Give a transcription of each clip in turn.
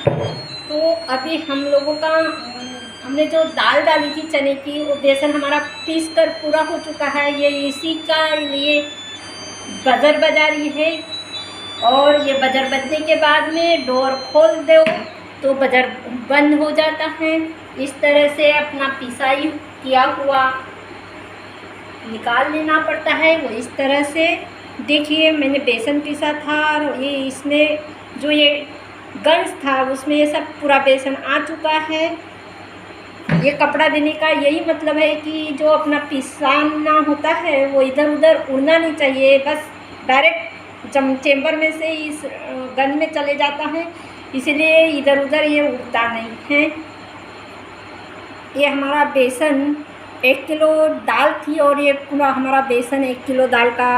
तो अभी हम लोगों का हमने जो दाल डाली थी चने की, वो बेसन हमारा पीस कर पूरा हो चुका है। ये इसी का लिए बजर बजा रही है, और ये बजर बजने के बाद में डोर खोल दो तो बजर बंद हो जाता है। इस तरह से अपना पिसाई किया हुआ निकाल लेना पड़ता है। वो इस तरह से देखिए, मैंने बेसन पीसा था और ये इसमें जो ये गंज था उसमें ये सब पूरा बेसन आ चुका है। ये कपड़ा देने का यही मतलब है कि जो अपना पिसाना होता है वो इधर उधर उड़ना नहीं चाहिए, बस डायरेक्ट चेम्बर में से इस गन में चले जाता है, इसलिए इधर उधर ये उड़ता नहीं है। ये हमारा बेसन 1 किलो दाल थी और ये पूरा हमारा बेसन 1 किलो दाल का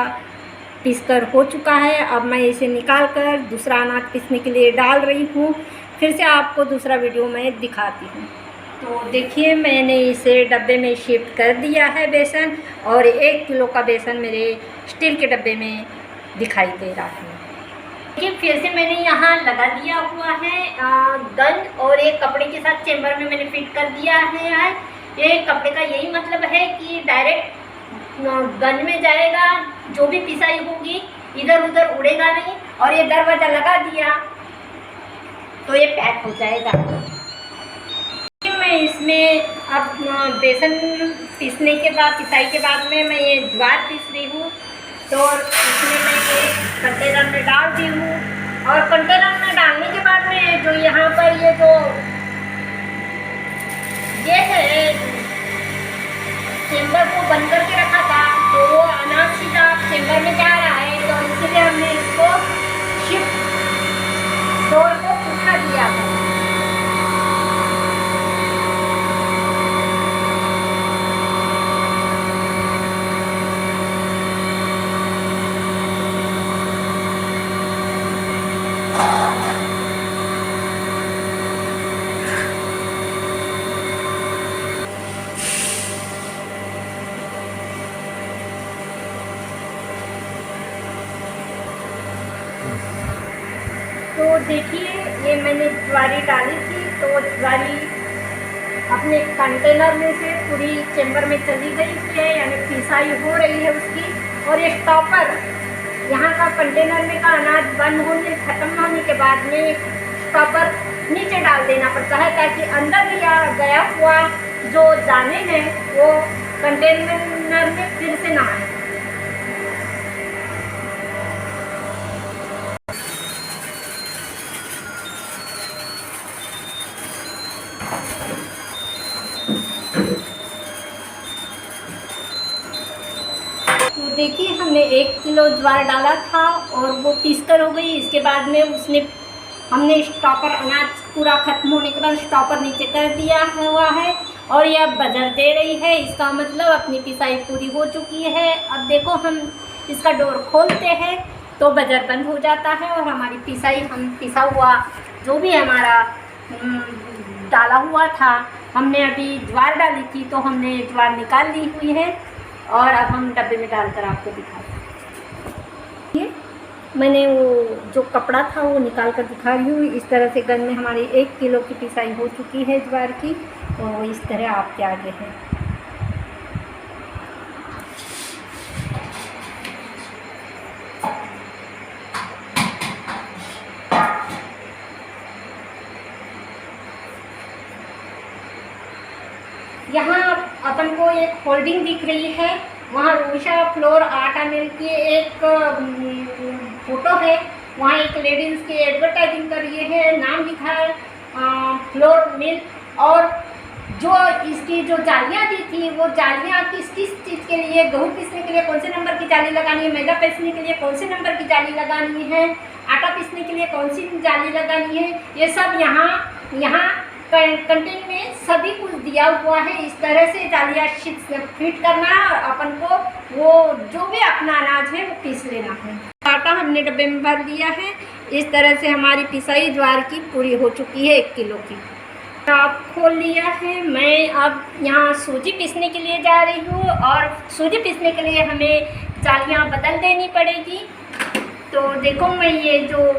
पीसकर हो चुका है। अब मैं इसे निकाल कर दूसरा अनाज पीसने के लिए डाल रही हूँ। फिर से आपको दूसरा वीडियो में दिखाती हूँ। तो देखिए, मैंने इसे डब्बे में शिफ्ट कर दिया है बेसन, और 1 किलो का बेसन मेरे स्टील के डब्बे में दिखाई दे रहा है। देखिए, फिर से मैंने यहाँ लगा दिया हुआ है गन, और एक कपड़े के साथ चेम्बर में मैंने फिट कर दिया है। ये कपड़े का यही मतलब है कि डायरेक्ट गन में जाएगा, जो भी पिसाई होगी इधर उधर उड़ेगा नहीं। और ये दरवाज़ा लगा दिया तो ये पैक हो जाएगा। मैं इसमें अब बेसन पीसने के बाद, पिसाई के बाद में मैं ये ज्वार पीस रही हूँ। तो इसमें मैं ये कंटेनर में डाल दी हूँ, और कंटेनर में डालने के बाद में जो यहाँ पर ये है चेम्बर को बंद करके रखा था, तो वो अनाज सीधा चेम्बर में जा रहा है, तो इसलिए हमने इसको शिफ्ट डोर को उठा दिया था। तो देखिए, ये मैंने ज्वारी डाली थी, तो ज्वारी अपने कंटेनर में से पूरी चेम्बर में चली गई है, यानी पिसाई हो रही है उसकी। और ये स्टॉपर यहाँ का कंटेनर में का अनाज बंद होने ख़त्म होने के बाद में स्टॉपर नीचे डाल देना पड़ता है, ताकि अंदर गया हुआ जो दाने हैं वो कंटेनर में फिर से ना आए। तो देखिए, हमने 1 किलो ज्वार डाला था और वो पीसकर हो गई। इसके बाद में हमने स्टॉपर अनाज पूरा ख़त्म होने के बाद स्टॉपर नीचे कर दिया हुआ है, और यह बजर दे रही है। इसका मतलब अपनी पिसाई पूरी हो चुकी है। अब देखो, हम इसका डोर खोलते हैं तो बजर बंद हो जाता है, और हमारी पिसाई, हम पिसा हुआ जो भी हमारा डाला हुआ था, हमने अभी ज्वार डाली थी तो हमने ज्वार निकाल ली हुई है, और अब हम डब्बे में डालकर आपको दिखाते हैं। मैंने वो जो कपड़ा था वो निकाल कर दिखा रही हूँ। इस तरह से गन में हमारी 1 किलो की पिसाई हो चुकी है ज्वार की, तो इस तरह आपके आगे है। यहाँ अपन को एक होल्डिंग दिख रही है, वहाँ रूषा फ्लोर आटा मिल की एक फोटो है। वहाँ एक लेडीज़ की एडवर्टाइजिंग कर रही है, नाम लिखा है फ्लोर मिल। और जो इसकी जो जालियाँ दी थी, वो जालियाँ किस चीज़ के लिए, गेहूँ पीसने के लिए कौन से नंबर की जाली लगानी है, मैदा पीसने के लिए कौन से नंबर की जाली लगानी है, आटा पीसने के लिए कौन सी जाली लगानी है, ये सब यहाँ कंटेन में सभी कुछ दिया हुआ है। इस तरह से जालियाँ फिट करना है, और अपन को वो जो भी अपना अनाज है वो पीस लेना है। आटा हमने डब्बे में भर दिया है। इस तरह से हमारी पिसाई ज्वार की पूरी हो चुकी है 1 किलो की। आप खोल लिया है। मैं अब यहाँ सूजी पीसने के लिए जा रही हूँ, और सूजी पीसने के लिए हमें जालियाँ बदल देनी पड़ेगी। तो देखो, मैं ये जो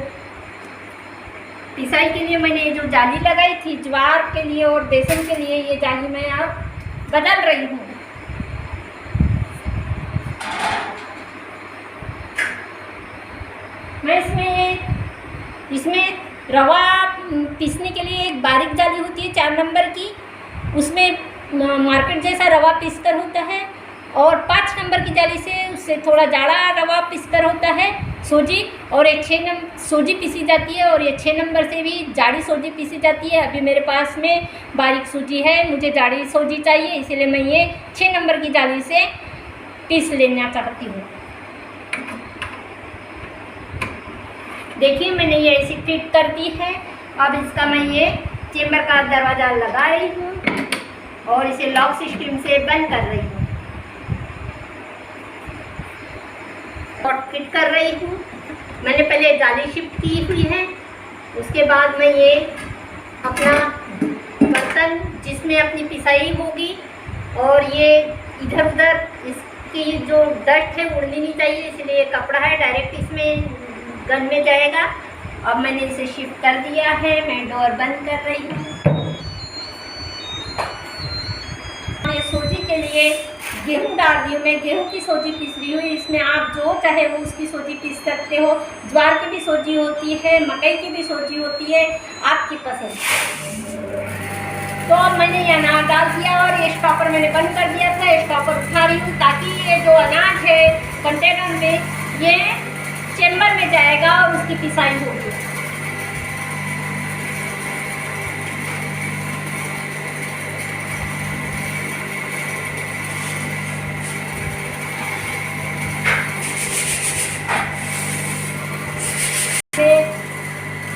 पिसाई के लिए मैंने जो जाली लगाई थी ज्वार के लिए और बेसन के लिए, ये जाली मैं अब बदल रही हूँ। मैं इसमें रवा पीसने के लिए एक बारीक जाली होती है 4 नंबर की, उसमें मार्केट जैसा रवा पीसकर होता है, और 5 नंबर की जाली से उससे थोड़ा जाड़ा रवा पीसकर होता है सूजी, और एक 6 नंबर सूजी पीसी जाती है, और ये 6 नंबर से भी जाड़ी सूजी पीसी जाती है। अभी मेरे पास में बारीक सूजी है, मुझे जाड़ी सूजी चाहिए, इसीलिए मैं ये 6 नंबर की जाली से पीस लेना चाहती हूँ। देखिए मैंने ये ऐसी फिट कर दी है। अब इसका मैं ये चेम्बर का दरवाज़ा लगा रही हूँ और इसे लॉक सिस्टम से बंद कर रही हूँ और फिट कर रही हूँ। मैंने पहले जाली शिफ्ट की हुई है, उसके बाद मैं ये अपना बर्तन जिसमें अपनी पिसाई होगी, और ये इधर उधर इसकी जो डस्ट है उड़नी नहीं चाहिए, इसलिए ये कपड़ा है डायरेक्ट इसमें गन में जाएगा। अब मैंने इसे शिफ्ट कर दिया है, मैं डोर बंद कर रही हूँ। मैं सूजी के लिए गेहूँ डाल रही हूँ, मैं गेहूँ की सूजी पीस रही हूँ। इसमें आप जो चाहे वो उसकी सूजी पीस सकते हो, ज्वार की भी सूजी होती है, मकई की भी सूजी होती है, आपकी पसंद। तो अब मैंने ये अनाज डाल दिया और ये स्टॉपर मैंने बंद कर दिया था। स्टॉपर उठा रही हूँ ताकि ये जो अनाज है कंटेनर में ये चेम्बर में जाएगा और उसकी पिसाई होगी।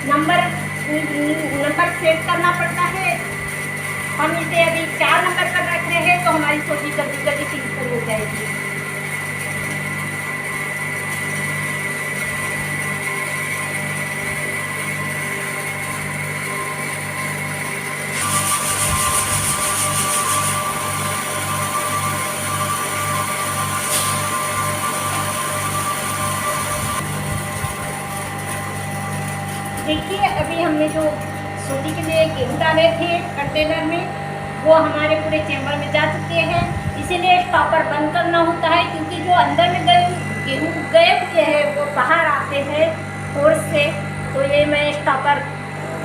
नंबर सेट करना पड़ता है। हम इसे अभी 4 नंबर पर रख रहे हैं तो हमारी सूजी जल्दी जल्दी पीस हो जाएगी। देखिए अभी हमने जो सूजी के लिए गेहूँ डाले थे कंटेनर में, वो हमारे पूरे चेम्बर में जा चुके हैं। इसीलिए स्टॉपर बंद करना होता है, क्योंकि जो अंदर में गेहूँ गए हुए हैं वो बाहर आते हैं फोर्स से। तो ये मैं स्टॉपर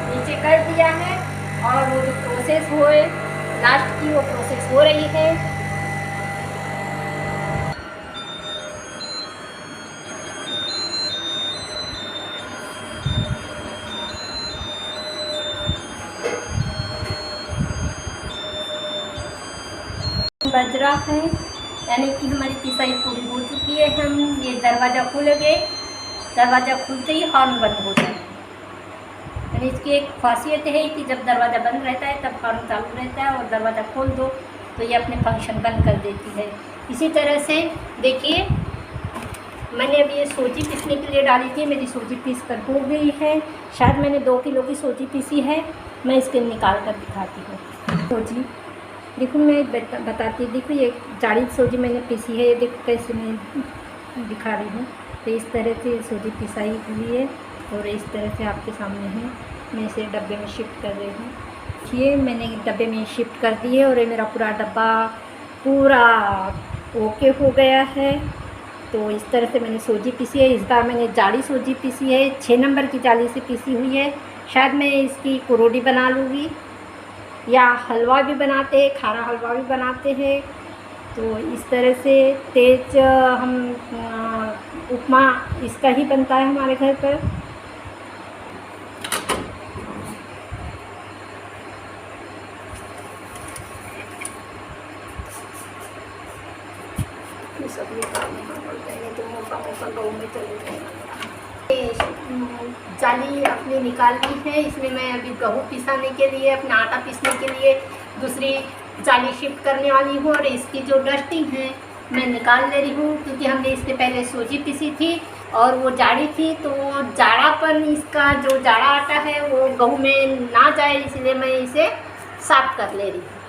नीचे कर दिया है और वो जो प्रोसेस हुए लास्ट की वो प्रोसेस हो रही है। बज रहा है, यानी कि हमारी पिसाई पूरी हो चुकी है। हम ये दरवाज़ा खोल गए, दरवाज़ा खुलते ही हॉर्न बंद हो जाए। यानी इसकी एक खासियत है कि जब दरवाज़ा बंद रहता है तब हॉर्न चालू रहता है, और दरवाज़ा खोल दो तो ये अपने फंक्शन बंद कर देती है। इसी तरह से देखिए मैंने अभी ये सूजी पीसने के लिए डाली थी, मेरी सूजी पीस कर हो गई है। शायद मैंने 2 किलो की सूजी पीसी है। मैं इसके निकाल कर दिखाती हूँ। सूजी देखो मैं बताती, देखो ये जाड़ी सूजी मैंने पीसी है, ये देखो कैसे मैं दिखा रही हूँ। तो इस तरह से सूजी पिसाई हुई है और इस तरह से आपके सामने है। मैं इसे डब्बे में शिफ्ट कर रही हूँ। ये मैंने डब्बे में शिफ्ट कर दी है और ये मेरा पूरा डब्बा पूरा ओके हो गया है। तो इस तरह से मैंने सूजी पीसी है। इस बार मैंने जाड़ी सूजी पीसी है, 6 नंबर की जाली से पीसी हुई है। शायद मैं इसकी कुरोड़ी बना लूँगी, या हलवा भी बनाते हैं, खारा हलवा भी बनाते हैं। तो इस तरह से तेज हम उपमा इसका ही बनता है हमारे घर पर। सब ये काम तो मौका गाँव में चले जाएंगे। जाली अपनी निकाल ली है। इसमें मैं अभी गेहूँ पिसाने के लिए, अपना आटा पीसने के लिए दूसरी जाली शिफ्ट करने वाली हूँ, और इसकी जो डस्टिंग है मैं निकाल ले रही हूँ, क्योंकि हमने इसके पहले सूजी पीसी थी और वो जाड़ी थी। तो जाड़ापन, इसका जो जाड़ा आटा है वो गेहूँ में ना जाए, इसलिए मैं इसे साफ कर ले रही हूँ।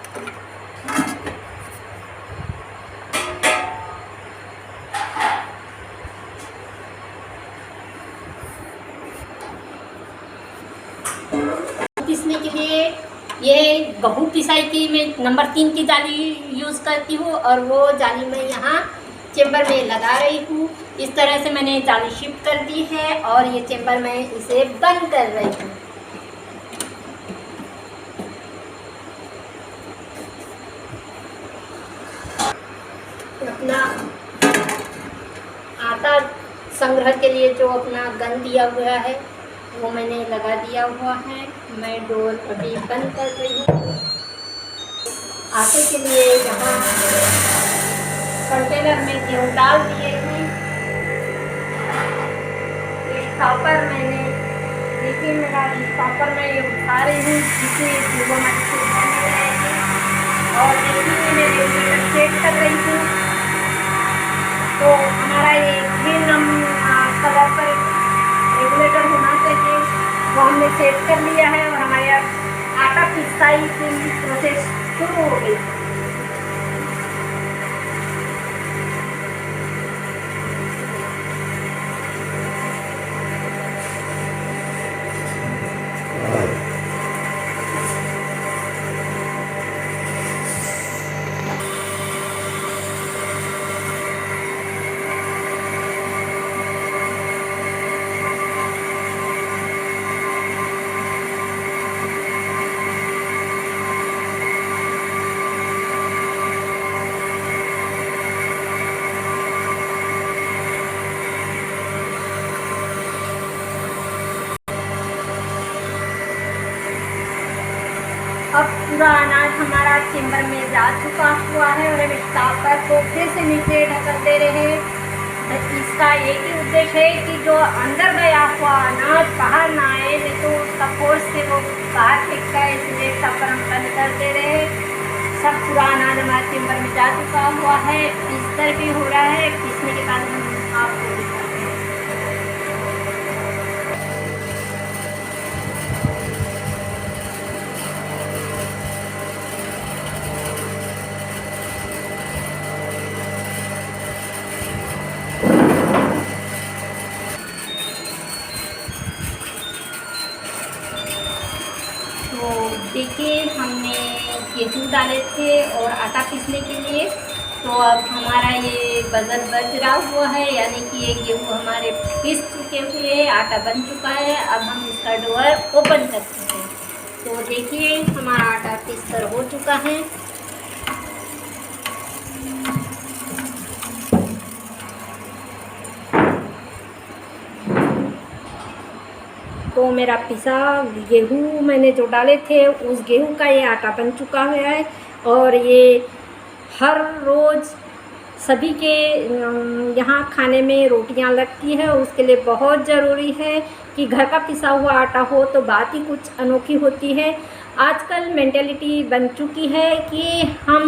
पीसने के लिए ये गेहूँ पिसाई की मैं नंबर 3 की जाली यूज़ करती हूँ और वो जाली मैं यहाँ चेम्बर में लगा रही हूँ। इस तरह से मैंने जाली शिफ्ट कर दी है और ये चेम्बर मैं इसे बंद कर रही हूँ। अपना आटा संग्रह के लिए जो अपना गन दिया हुआ है वो मैंने लगा दिया हुआ है। मैं डोर अभी बंद कर रही हूँ। आटे के लिए यहाँ कंटेनर में गेहूँ डाल दिए हैं। स्टॉपर मैंने देखिए मेरा स्टॉपर मैं ये उठा रही हूँ जिससे गेहूँ अच्छे बन रहे हैं और देखिए मैं रेगुलेटर सेट कर रही हूँ। तो हमारा ये ग्रीन कलर पर रेगुलेटर होना चाहिए वो हमने सेट कर लिया है और हमारे आटा पिसाई की प्रोसेस शुरू हो गई। अब पूरा अनाज हमारा चेम्बर में जा चुका हुआ है और अब स्टॉपर को फिर से नीचे ढकल दे रहे हैं। इसका एक ही उद्देश्य है कि जो अंदर गया हुआ अनाज बाहर ना आए, नहीं तो उसका फोर्स से वो बाहर फेंकता है, इसलिए स्टॉपर हम बंद कर दे रहे हैं। सब पूरा अनाज हमारे चेम्बर में जा चुका हुआ है, पीसतर भी हो रहा है। पीसने के बाद हम आपको दिखाते हैं। तो देखिए हमने गेहूँ डाले थे और आटा पीसने के लिए, तो अब हमारा ये बजन बज रहा हुआ है, यानी कि ये गेहूँ हमारे पीस चुके हुए हैं, आटा बन चुका है। अब हम इसका डोर ओपन करते हैं। तो देखिए हमारा आटा पीस कर हो चुका है। तो मेरा पिसा गेहूँ मैंने जो डाले थे उस गेहूँ का ये आटा बन चुका हुआ है और ये हर रोज़ सभी के यहाँ खाने में रोटियां लगती है। उसके लिए बहुत ज़रूरी है कि घर का पिसा हुआ आटा हो तो बात ही कुछ अनोखी होती है। आजकल मेंटेलिटी बन चुकी है कि हम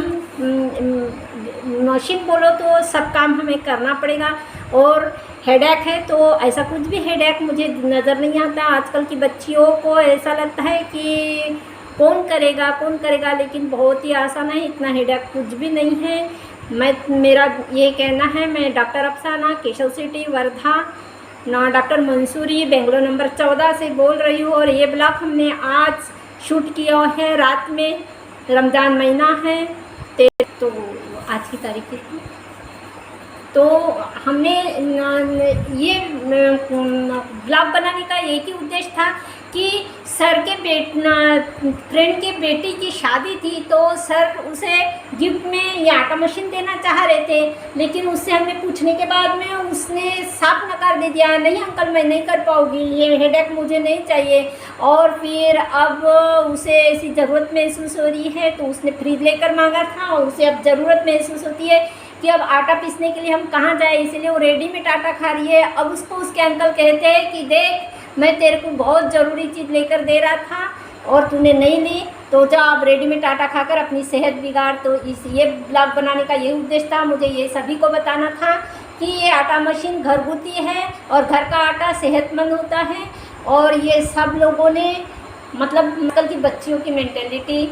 मशीन बोलो तो सब काम हमें करना पड़ेगा और हेडेक है, तो ऐसा कुछ भी हेडेक मुझे नज़र नहीं आता। आजकल की बच्चियों को ऐसा लगता है कि कौन करेगा, लेकिन बहुत ही आसान है, इतना हेडेक कुछ भी नहीं है। मेरा ये कहना है, मैं doctor Afsana, Keshav city, Wardha, doctor Mansoori, Bangalore number 14 से बोल रही हूँ। और ये ब्लॉग हमने आज शूट किया है रात में, रमज़ान महीना है, तो आज की तारीख कितनी, तो हमने ये ब्लॉग बनाने का एक ही उद्देश्य था कि सर के फ्रेंड के बेटी की शादी थी, तो सर उसे गिफ्ट में ये आटा मशीन देना चाह रहे थे, लेकिन उससे हमने पूछने के बाद में उसने साफ नकार दे दिया, नहीं अंकल मैं नहीं कर पाऊँगी, ये हेडेक मुझे नहीं चाहिए। और फिर अब उसे ऐसी ज़रूरत महसूस हो रही है, तो उसने फ्रिज लेकर मांगा था और उसे अब ज़रूरत महसूस होती है कि अब आटा पीसने के लिए हम कहाँ जाए, इसीलिए वो रेडीमेड आटा खा रही है। अब उसको उसके अंकल कहते हैं कि देख मैं तेरे को बहुत ज़रूरी चीज़ लेकर दे रहा था और तूने नहीं ली, तो जा अब रेडीमेड आटा खाकर अपनी सेहत बिगाड़। तो ये ब्लॉग बनाने का ये उद्देश्य था, मुझे ये सभी को बताना था कि ये आटा मशीन घरगुती है और घर का आटा सेहतमंद होता है। और ये सब लोगों ने मतलब आजकल की बच्चियों की मेंटेलिटी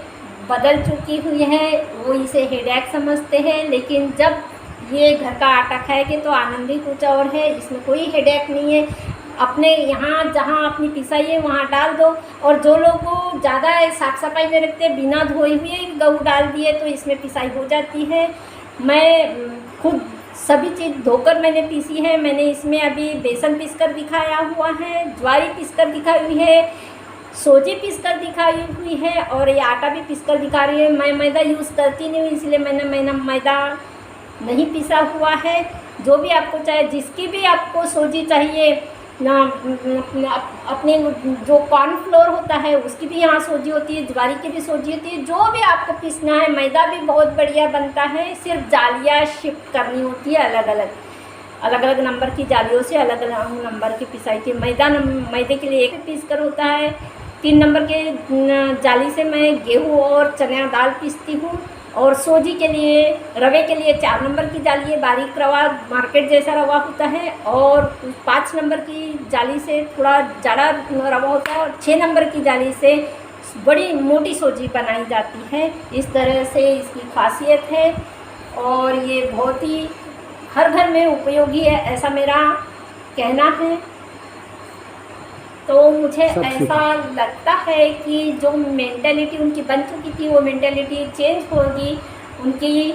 बदल चुकी हुई है, वो इसे हेडेक समझते हैं, लेकिन जब ये घर का आटा खाएंगे तो आनंद ही कुछ और है, इसमें कोई हेडेक नहीं है। अपने यहाँ जहाँ अपनी पिसाई है वहाँ डाल दो। और जो लोग ज़्यादा साफ़ सफाई में रखते हैं, बिना धोए हुए गेहूँ डाल दिए तो इसमें पिसाई हो जाती है। मैं खुद सभी चीज़ धोकर मैंने पीसी है। मैंने इसमें अभी बेसन पीस कर दिखाया हुआ है, ज्वारी पीस कर दिखाई हुई है, सोजी पीस कर दिखाई हुई है और ये आटा भी पीस कर दिखा रही है। मैं मैदा यूज़ करती नहीं हूँ, इसलिए मैंने मैदा नहीं पीसा हुआ है। जो भी आपको चाहे, जिसकी भी आपको सोजी चाहिए ना, अपने जो कॉर्नफ्लोर होता है उसकी भी यहाँ सोजी होती है, ज्वारी की भी सोजी होती है। जो भी आपको पीसना है, मैदा भी बहुत बढ़िया बनता है। सिर्फ जालियाँ शिफ्ट करनी होती है, अलग अलग नंबर की जालियों से अलग अलग नंबर की पिसाई की। मैदे के लिए 1 पीस कर होता है। 3 नंबर के जाली से मैं गेहूँ और चना दाल पीसती हूँ। और सोजी के लिए, रवे के लिए 4 नंबर की जाली है, बारीक रवा, मार्केट जैसा रवा होता है। और 5 नंबर की जाली से थोड़ा ज़्यादा रवा होता है। और 6 नंबर की जाली से बड़ी मोटी सोजी बनाई जाती है। इस तरह से इसकी खासियत है और ये बहुत ही हर घर में उपयोगी है, ऐसा मेरा कहना है। तो मुझे ऐसा लगता है कि जो मेंटालिटी उनकी बन चुकी थी वो मेंटालिटी चेंज होगी, उनकी